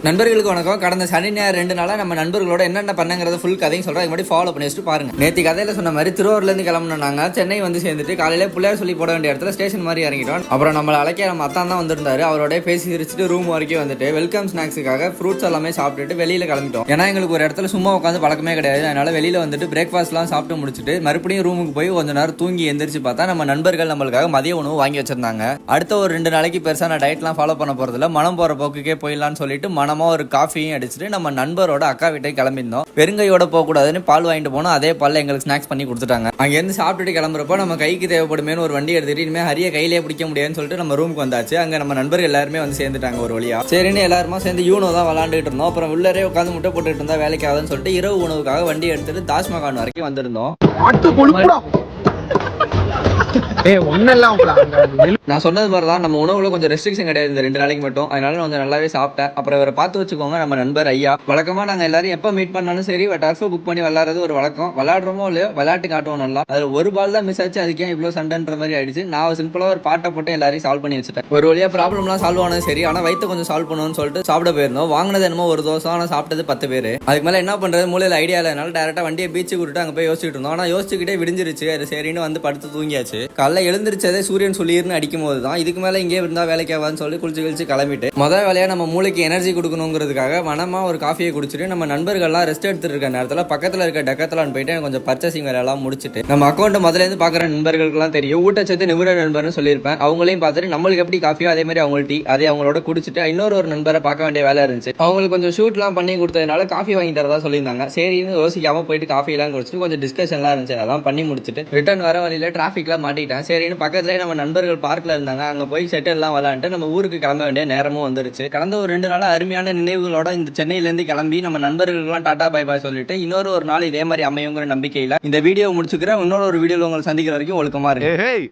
நண்பர்களுக்கு வணக்கம். கடந்த சனி ஞாயிறு 2 நாளா நம்ம நண்பர்களோட என்னென்ன பண்ணங்கிறத ஃபுல் கதையும் சொல்றேன். அது மாதிரி ஃபாலோ பண்ணி வச்சுட்டு பாருங்க. நேற்று கதையில சொன்ன மாதிரி திருவாரூர்லேருந்து கிளம்புனாங்க. சென்னை வந்து சேர்ந்துட்டு காலையில பிள்ளையார் சொல்லி போட வேண்டிய இடத்துல ஸ்டேஷன் மாதிரி இறங்கிட்டோம். அப்புறம் நம்மளை அழைக்க நம்ம அத்தான் தான் வந்திருந்தாரு. அவரோட பேசி சிரிச்சுட்டு ரூம் வரைக்கும் வந்துட்டு வெல்கம் ஸ்நாக்ஸுக்காக ஃப்ரூட்ஸ் எல்லாமே சாப்பிட்டுட்டு வெளியில கிளம்பிட்டோம். ஏன்னா எங்களுக்கு ஒரு இடத்துல சும்மா உட்காந்து பழக்கமே கிடையாது. அதனால வெளியில வந்துட்டு பிரேக்ஃபாஸ்ட்லாம் சாப்பிட்டு முடிச்சுட்டு மறுபடியும் ரூமுக்கு போய் கொஞ்ச நேரம் தூங்கி எந்திரிச்சு பார்த்தா நம்ம நண்பர்கள் நம்மளுக்காக மதிய உணவு வாங்கி வச்சிருந்தாங்க. அடுத்த ஒரு 2 நாளைக்கு பெருசா நான் டயட்லாம் ஃபாலோ பண்ண போறதில்ல, மனம் போற போக்குக்கே போயிடலான்னு சொல்லிட்டு மனமா ஒரு காஃபியும் அடிச்சுட்டு நம்ம நண்பரோட அக்கா வீட்டுக்கு கிளம்பியிருந்தோம். வெறுங்கையோட போக கூடாதுன்னு பால் வாங்கிட்டு போனோம். அதே பால்ல எங்களுக்கு ஸ்நாக்ஸ் பண்ணி கொடுத்துட்டாங்க. அங்கேருந்து சாப்பிட்டுட்டு கிளம்புறப்போ நம்ம கைக்கு தேவைப்படுமேனு ஒரு வண்டி எடுத்துட்டு இனிமேல் ஹரிய கையிலே பிடிக்க முடியாதுன்னு சொல்லிட்டு நம்ம ரூமுக்கு வந்தாச்சு. அங்க நம்ம நண்பர்கள் எல்லாருமே வந்து சேர்ந்துட்டாங்க ஒரு வழியா. சரின்னு எல்லாருமா சேர்ந்து யூனோ தான் விளாண்டுட்டு இருந்தோம். அப்புறம் உள்ளரே உட்காந்து முட்டை போட்டுட்டு இருந்தா வேலைக்கு ஆகுதுன்னு சொல்லிட்டு இரவு உணவுக்காக வண்டி எடுத்துட்டு தாஜ்மஹால் வரைக்கும் வந்திருந்தோம். நான் சொன்னது மாதிரிதான் நம்ம உணவுல கொஞ்சம் ரெஸ்ட்ரிக்ஷன் கிடையாது இந்த 2 நாளைக்கு மட்டும். அதனால கொஞ்சம் நல்லாவே சாப்பிட்டேன். அப்புறம் இவரை பார்த்து வச்சுக்கோங்க, நம்ம நண்பர் ஐயா. வழக்கமா நாங்க எல்லாரும் எப்ப மீட் பண்ணாலும் சரி டர்ஃபை புக் பண்ணி விளையாடுறது ஒரு வழக்கம். விளையாடுறோமோ இல்லையோ விளையாட்டு காட்டுவோம் நல்லா. அதுல ஒரு பால் தான் மிஸ் ஆச்சு, அதுக்கே இவ்வளவு சண்டைன்ற மாதிரி ஆயிடுச்சு. நான் சிம்பிளா ஒரு பாட்டை போட்டு எல்லாரையும் சால்வ் பண்ணி வச்சுட்டேன். ஒரு வழியா ப்ராப்ளம்லாம் சால்வ் ஆனது சரி. ஆனா வயிற்று கொஞ்சம் சால்வ் பண்ணணும்னு சொல்லிட்டு சாப்பிட போயிருந்தோம். வாங்கினது என்னமோ ஒரு தோசை, ஆனா சாப்பிட்டது 10 பேர். அதுக்கு மேல என்ன பண்றது, மூலையில ஐடியா இல்லைனால டேரக்டா வண்டியை பீச்சுக்கு விட்டுட்டு அங்க போய் யோசிச்சுட்டு இருந்தோம். ஆனா யோசிச்சுக்கிட்டே விடிஞ்சிருச்சு. அது சரின்னு வந்து படுத்து தூங்கியாச்சு. காலைல எழுந்திருச்சதே சூரியன் சுளிர்னு அடிக்கும் போது தான் இதுக்கு மேலே இங்கே இருந்தால் வேலைக்கு ஆகாதுன்னு சொல்லி குளிச்சு கிளம்பிட்டு முதல் வேலையாக நம்ம மூளைக்கு எனர்ஜி கொடுக்கணுங்கிறதுக்காக மனமாக ஒரு காஃபியை குடிச்சிட்டு நம்ம நண்பர்கள்லாம் ரெஸ்ட் எடுத்துட்டு இருக்க நேரத்தில் பக்கத்தில் இருக்க டெக்கத்தலான் போயிட்டு எனக்கு கொஞ்சம் பர்ச்சேசிங் வேலையெல்லாம் முடிச்சுட்டு நம்ம அக்கௌண்ட் முதலேருந்து பார்க்குற நண்பர்களுக்குலாம் தெரியும், ஊட்டச்சத்து நிபுணர் நண்பர்னு சொல்லியிருப்பேன். அவங்களையும் பார்த்துட்டு நம்மளுக்கு எப்படி காஃபியோ அதே மாதிரி அவங்க டீ அதே அவங்களோட குடிச்சிட்டு இன்னொரு நண்பரை பார்க்க வேண்டிய வேலை இருந்துச்சு. அவங்களுக்கு கொஞ்சம் ஷூட்லாம் பண்ணி கொடுத்ததுனால காஃபி வாங்கி தரதா சொல்லியிருந்தாங்க. சரின்னு யோசிக்காம போயிட்டு காஃபிலாம் குடிச்சிட்டு கொஞ்சம் டிஸ்கஷன்லாம் இருந்துச்சு. அதெல்லாம் பண்ணி முடிச்சுட்டு ரிட்டர்ன் வர வழியில் டிராஃபிக்லாம் மாட்டிட்டேன். சரின்னு பக்கத்துலேயே நம்ம நண்பர்கள் பார்க்ல இருந்தாங்க. அங்க போய் செட்டில் எல்லாம் விளையாண்டு நம்ம ஊருக்கு கிளம்ப வேண்டிய நேரமும் வந்துருச்சு. கடந்த ஒரு 2 நாளா அருமையான நினைவுகளோட இந்த சென்னையில இருந்து கிளம்பி நம்ம நண்பர்களுக்கெல்லாம் டாடா பை பாய் சொல்லிட்டு இன்னொரு நாள் இதே மாதிரி அமையுங்கிற நம்பிக்கையில இந்த வீடியோ முடிச்சுக்கிறேன். இன்னொரு வீடியோவில் உங்களை சந்திக்கிற வரைக்கும் ஒழுக்கமா இருக்கு.